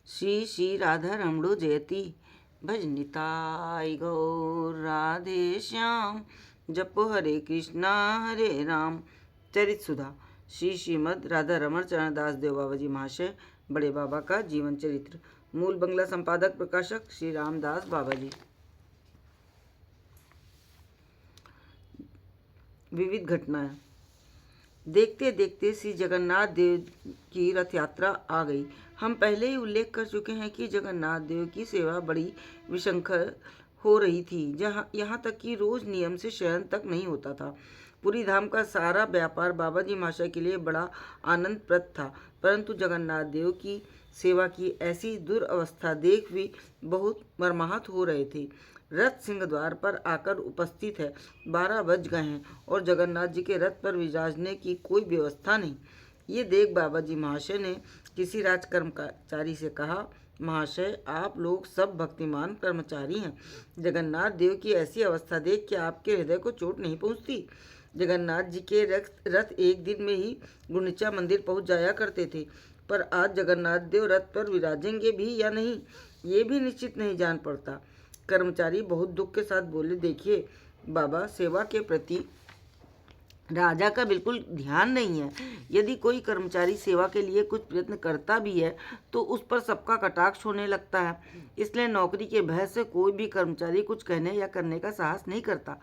श्री श्री राधा रमणो जयति भजनिताय गौर राधे श्याम। जपो हरे कृष्णा हरे राम। चरित सुधा श्री श्रीमद राधा रमण चरण दास देव बाबा जी महाशय बड़े बाबा का जीवन चरित्र। मूल बंगला संपादक प्रकाशक श्री रामदास बाबा जी। विविध घटनाएं। देखते देखते श्री जगन्नाथ देव की रथ यात्रा आ गई। हम पहले ही उल्लेख कर चुके हैं कि जगन्नाथ देव की सेवा बड़ी विशंखल हो रही थी, जहाँ यहाँ तक कि रोज नियम से शयन तक नहीं होता था। पूरी धाम का सारा व्यापार बाबा जी महाशय के लिए बड़ा आनंदप्रद था, परंतु जगन्नाथ देव की सेवा की ऐसी दुरवस्था देख भी बहुत मर्माहत हो रहे थे। रथ सिंह द्वार पर आकर उपस्थित है। 12 बज गए हैं और जगन्नाथ जी के रथ पर विराजने की कोई व्यवस्था नहीं। ये देख बाबा जी महाशय ने किसी राजकर्मचारी से कहा, महाशय आप लोग सब भक्तिमान कर्मचारी हैं, जगन्नाथ देव की ऐसी अवस्था देख के आपके हृदय को चोट नहीं पहुंचती। जगन्नाथ जी के रथ एक दिन में ही गुंडीचा मंदिर पहुंच जाया करते थे, पर आज जगन्नाथ देव रथ पर विराजेंगे भी या नहीं ये भी निश्चित नहीं जान पड़ता। कर्मचारी बहुत दुख के साथ बोले, देखिए बाबा, सेवा के प्रति राजा का बिल्कुल ध्यान नहीं है। यदि कोई कर्मचारी सेवा के लिए कुछ प्रयत्न करता भी है तो उस पर सबका कटाक्ष होने लगता है, इसलिए नौकरी के भय से कोई भी कर्मचारी कुछ कहने या करने का साहस नहीं करता।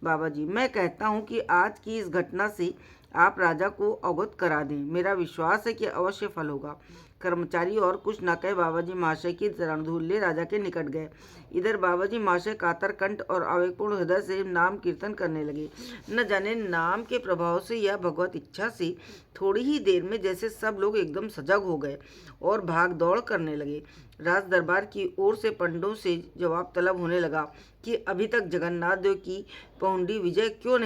बाबा जी, मैं कहता हूँ कि आज की इस घटना से आप राजा को अवगत करा दें, मेरा विश्वास है कि अवश्य फल होगा। कर्मचारी और कुछ न कहे बाबा जी महाशय की रणधूल ले राजा के निकट गए। इधर बाबा जी महाशय कातर कंठ और आवेगपूर्ण हृदय से नाम कीर्तन करने लगे। न जाने नाम के प्रभाव से या भगवत इच्छा से थोड़ी ही देर में जैसे सब लोग एकदम सजग हो गए और भाग दौड़ करने लगे। राज दरबार की ओर से पंडों से जवाब तलब होने लगा कि अभी तक जगन्नाथ देव की पौंडी विजय क्यों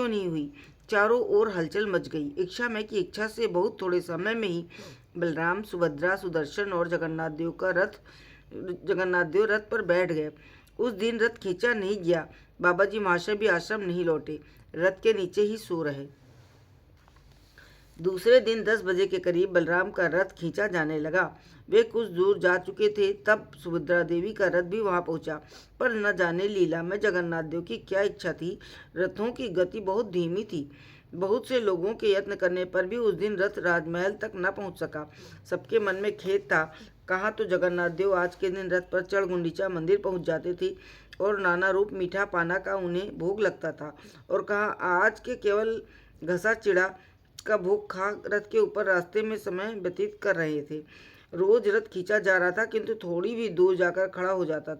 नहीं हुई। चारों ओर हलचल मच गई। इच्छा में की इच्छा से बहुत थोड़े समय में ही बलराम, सुभद्रा, सुदर्शन और जगन्नाथ देव रथ पर बैठ गए। उस दिन रथ खींचा नहीं गया। बाबा जी महाशय भी आश्रम नहीं लौटे, रथ के नीचे ही सो रहे। दूसरे दिन 10 बजे के करीब बलराम का रथ खींचा जाने लगा। वे कुछ दूर जा चुके थे, तब सुभद्रा देवी का रथ भी वहां पहुंचा, पर न जाने लीला में जगन्नाथ देव की क्या इच्छा थी, रथों की गति बहुत धीमी थी। बहुत से लोगों के यत्न करने पर भी उस दिन रथ राजमहल तक न पहुंच सका। सबके मन में खेद था। कहाँ तो जगन्नाथ देव आज के दिन रथ पर चढ़ गुंडीचा मंदिर पहुंच जाते थे और नाना रूप मीठा पाना का उन्हें भोग लगता था, और कहाँ आज के केवल घसा चिड़ा का भोग खा रथ के ऊपर रास्ते में समय व्यतीत कर रहे थे। रोज रथ खींचा जा रहा था, किंतु थोड़ी सी दूर जाकर खड़ा हो जाता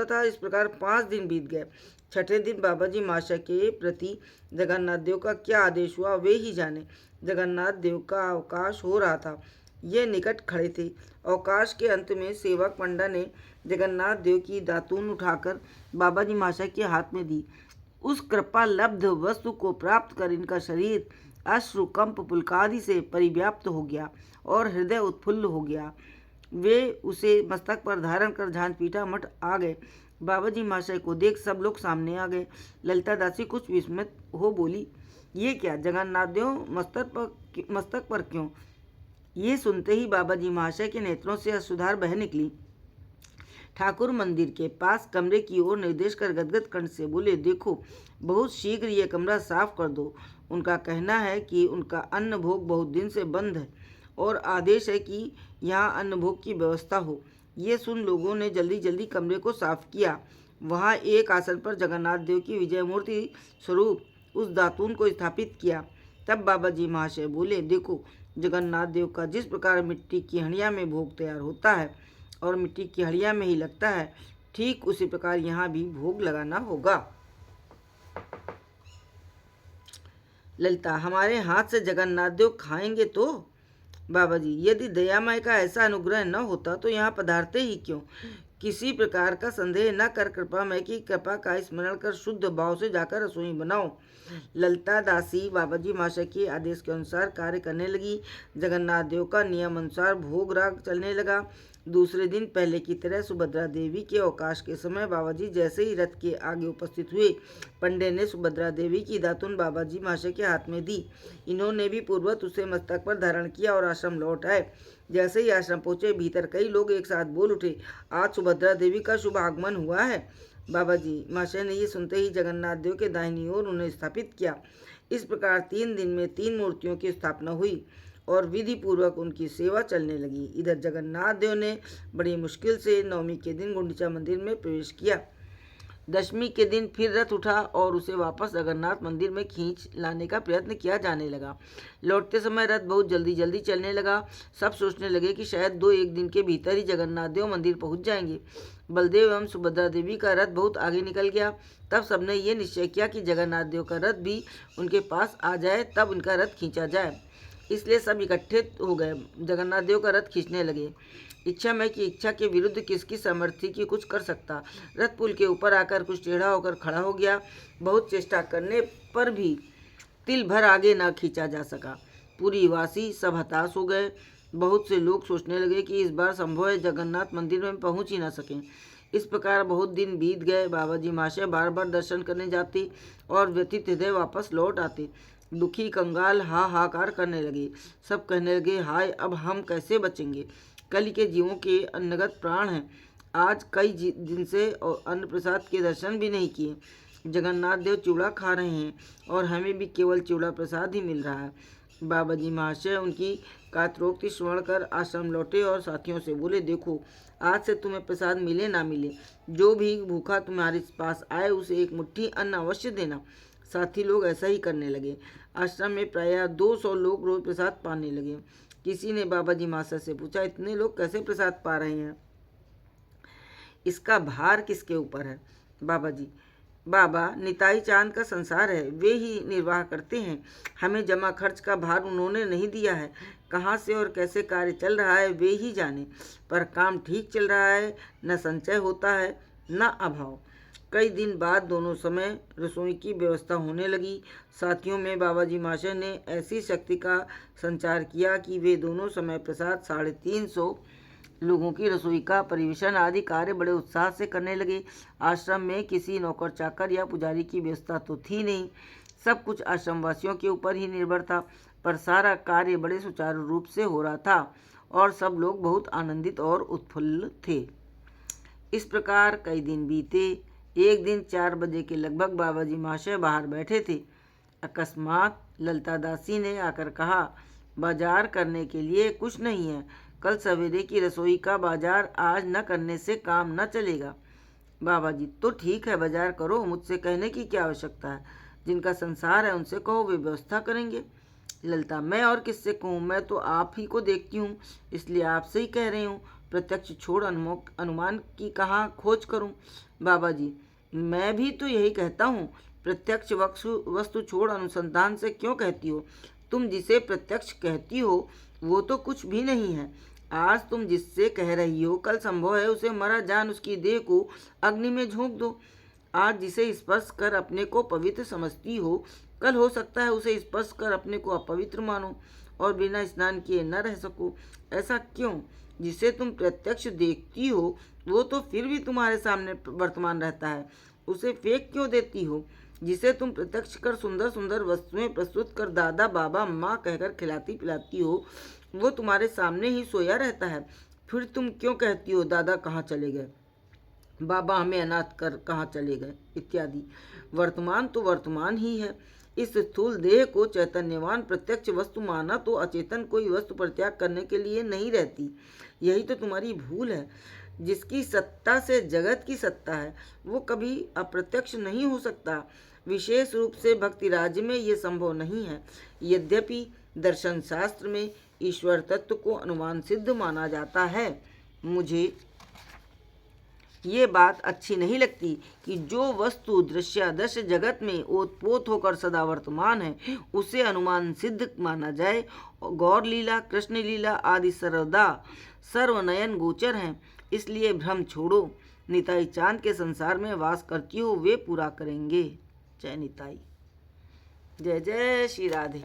था। इस प्रकार 5 दिन बीत गए। छठे दिन बाबा जी महाशय के प्रति जगन्नाथ देव का क्या आदेश हुआ वे ही जाने। जगन्नाथ देव का अवकाश हो रहा था, ये निकट खड़े थे। अवकाश के अंत में सेवक पंडा ने जगन्नाथ देव की दातून उठाकर बाबा जी महाशय के हाथ में दी। उस कृपा लब्ध वस्तु को प्राप्त कर इनका शरीर अश्रु कंप पुलकादि से परिव्याप्त हो गया और हृदय उत्फुल्ल हो गया। वे उसे मस्तक पर धारण कर झांझपीठा मठ आ गए। बाबा जी महाशय को देख सब लोग सामने आ गए। ललिता दासी कुछ विस्मित हो बोली, ये क्या, जगन्नाथ देव मस्तक पर क्यों? ये सुनते ही बाबा जी महाशय के नेत्रों से अश्रुधार बह निकली। ठाकुर मंदिर के पास कमरे की ओर निर्देश कर गदगद कंठ से बोले, देखो बहुत शीघ्र ये कमरा साफ कर दो। उनका कहना है कि उनका अन्न भोग बहुत दिन से बंद है और आदेश है कि यहाँ अन्न भोग की व्यवस्था हो। ये सुन लोगों ने जल्दी जल्दी कमरे को साफ किया। वहाँ एक आसन पर जगन्नाथ देव की विजय मूर्ति स्वरूप उस दातून को स्थापित किया। तब बाबा जी महाशय बोले, देखो जगन्नाथ देव का जिस प्रकार मिट्टी की हंडिया में भोग तैयार होता है और मिट्टी की हड़िया में ही लगता है, ठीक उसी प्रकार यहाँ भी भोग लगाना होगा। ललिता, हमारे हाथ से जगन्नाथ देव खाएंगे तो? बाबा जी, यदि दयामय का ऐसा अनुग्रह न होता तो यहाँ पधारते ही क्यों? किसी प्रकार का संदेह न कर कृपामय की कृपा का स्मरण कर शुद्ध भाव से जाकर रसोई बनाओ। ललिता दासी बाबा जी महाशय के आदेश के अनुसार कार्य करने लगी। जगन्नाथ देव का नियम अनुसार भोग राग चलने लगा। दूसरे दिन पहले की तरह सुभद्रा देवी के अवकाश के समय बाबाजी जैसे ही रथ के आगे उपस्थित हुए, पंडे ने सुभद्रा देवी की दातुन बाबाजी महाशय के हाथ में दी। इन्होंने भी पूर्ववत उसे मस्तक पर धारण किया और आश्रम लौट आए। जैसे ही आश्रम पहुंचे, भीतर कई लोग एक साथ बोल उठे, आज सुभद्रा देवी का शुभ आगमन हुआ है। बाबाजी महाशय ने ये सुनते ही जगन्नाथ देव के दाहिनी ओर उन्हें स्थापित किया। इस प्रकार 3 दिन में 3 मूर्तियों की स्थापना हुई और विधि पूर्वक उनकी सेवा चलने लगी। इधर जगन्नाथ देव ने बड़ी मुश्किल से नवमी के दिन गुंडीचा मंदिर में प्रवेश किया। दशमी के दिन फिर रथ उठा और उसे वापस जगन्नाथ मंदिर में खींच लाने का प्रयत्न किया जाने लगा। लौटते समय रथ बहुत जल्दी जल्दी चलने लगा। सब सोचने लगे कि शायद 2-1 दिन के भीतर ही जगन्नाथ देव मंदिर पहुंच जाएंगे। बलदेव एवं सुभद्रा देवी का रथ बहुत आगे निकल गया। तब सबने ये निश्चय किया कि जगन्नाथ देव का रथ भी उनके पास आ जाए, तब उनका रथ खींचा जाए। इसलिए सब इकट्ठे हो गए, जगन्नाथ देव का रथ खींचने लगे। इच्छा में कि इच्छा के विरुद्ध किसकी सामर्थ्य की कुछ कर सकता। रथ पुल के ऊपर आकर कुछ टेढ़ा होकर खड़ा हो गया। बहुत चेष्टा करने पर भी तिल भर आगे न खींचा जा सका। पूरी वासी सब हताश हो गए। बहुत से लोग सोचने लगे कि इस बार संभव है जगन्नाथ मंदिर में पहुंच ही न सकें। इस प्रकार बहुत दिन बीत गए। बाबाजी महाशय बार बार दर्शन करने जाते और व्यथित हृदय वापस लौट आते। दुखी कंगाल हाहाकार करने लगे। सब कहने लगे, हाय, अब हम कैसे बचेंगे। कल के जीवों के अन्नगत प्राण हैं। आज कई दिन से अन्न प्रसाद के दर्शन भी नहीं किए। जगन्नाथ देव चूड़ा खा रहे हैं और हमें भी केवल चूड़ा प्रसाद ही मिल रहा है। बाबाजी महाशय उनकी कातरोक्ति श्रवण कर आश्रम लौटे और साथियों से बोले, देखो, आज से तुम्हें प्रसाद मिले ना मिले, जो भी भूखा तुम्हारे पास आए उसे एक मुट्ठी अन्न अवश्य देना। साथी लोग ऐसा ही करने लगे। आश्रम में प्रायः 200 लोग रोज प्रसाद पाने लगे। किसी ने बाबाजी महाशय से पूछा, इतने लोग कैसे प्रसाद पा रहे हैं, इसका भार किसके ऊपर है। बाबा, निताई चांद का संसार है, वे ही निर्वाह करते हैं। हमें जमा खर्च का भार उन्होंने नहीं दिया है। कहाँ से और कैसे कार्य चल रहा है वे ही जाने, पर काम ठीक चल रहा है। न संचय होता है न अभाव। कई दिन बाद दोनों समय रसोई की व्यवस्था होने लगी। साथियों में बाबाजी महाशय ने ऐसी शक्ति का संचार किया कि वे दोनों समय प्रसाद 350 लोगों की रसोई का परिवेशन आदि कार्य बड़े उत्साह से करने लगे। आश्रम में किसी नौकर चाकर या पुजारी की व्यवस्था तो थी नहीं। सब कुछ आश्रमवासियों के ऊपर ही निर्भर था, पर सारा कार्य बड़े सुचारू रूप से हो रहा था और सब लोग बहुत आनंदित और उत्फुल्ल थे। इस प्रकार कई दिन बीते। एक दिन 4 बजे के लगभग बाबाजी महाशय बाहर बैठे थे। अकस्मात ललिता दासी ने आकर कहा, बाजार करने के लिए कुछ नहीं है। कल सवेरे की रसोई का बाजार आज न करने से काम न चलेगा। बाबाजी, तो ठीक है, बाजार करो, मुझसे कहने की क्या आवश्यकता है। जिनका संसार है उनसे कहो, वे व्यवस्था करेंगे। ललिता, मैं और किससे कहूँ, मैं तो आप ही को देखती हूँ, इसलिए आपसे ही कह रही हूँ। प्रत्यक्ष छोड़ अनुमान की कहाँ खोज करूँ। बाबाजी, मैं भी तो यही कहता हूँ। प्रत्यक्ष वस्तु छोड़ अनुसंधान से क्यों कहती हो। तुम जिसे प्रत्यक्ष कहती हो वो तो कुछ भी नहीं है। आज तुम जिससे कह रही हो, कल संभव है उसे मरा जान उसकी देह को अग्नि में झोंक दो। आज जिसे स्पर्श कर अपने को पवित्र समझती हो, कल हो सकता है उसे स्पर्श कर अपने को अपवित्र मानो और बिना स्नान किए न रह सको। ऐसा क्यों। जिसे तुम प्रत्यक्ष देखती हो वो तो फिर भी तुम्हारे सामने वर्तमान रहता है, उसे फेंक क्यों देती हो। जिसे तुम प्रत्यक्ष कर सुंदर सुंदर वस्तुएं प्रस्तुत कर दादा बाबा माँ कहकर खिलाती पिलाती हो, वो तुम्हारे सामने ही सोया रहता है। फिर तुम क्यों कहती हो दादा कहाँ चले गए, बाबा हमें अनाथ कर कहाँ चले गए इत्यादि। वर्तमान तो वर्तमान ही है। इस स्थूल देह को चैतन्यवान प्रत्यक्ष वस्तु माना तो अचेतन कोई वस्तु परित्याग करने के लिए नहीं रहती। यही तो तुम्हारी भूल है। जिसकी सत्ता से जगत की सत्ता है वो कभी अप्रत्यक्ष नहीं हो सकता। विशेष रूप से भक्ति राज्य में ये संभव नहीं है। यद्यपि दर्शन शास्त्र में ईश्वर तत्व को अनुमान सिद्ध माना जाता है। मुझे ये बात अच्छी नहीं लगती कि जो वस्तु दृश्यादृश्य जगत में ओतप्रोत होकर सदा वर्तमान है उसे अनुमान सिद्ध माना जाए। गौर लीला, कृष्ण लीला आदि सर्वदा सर्वनयन गोचर हैं। इसलिए भ्रम छोड़ो। निताई चांद के संसार में वास करती हो वे पूरा करेंगे। जय निताई। जय जय श्री राधे।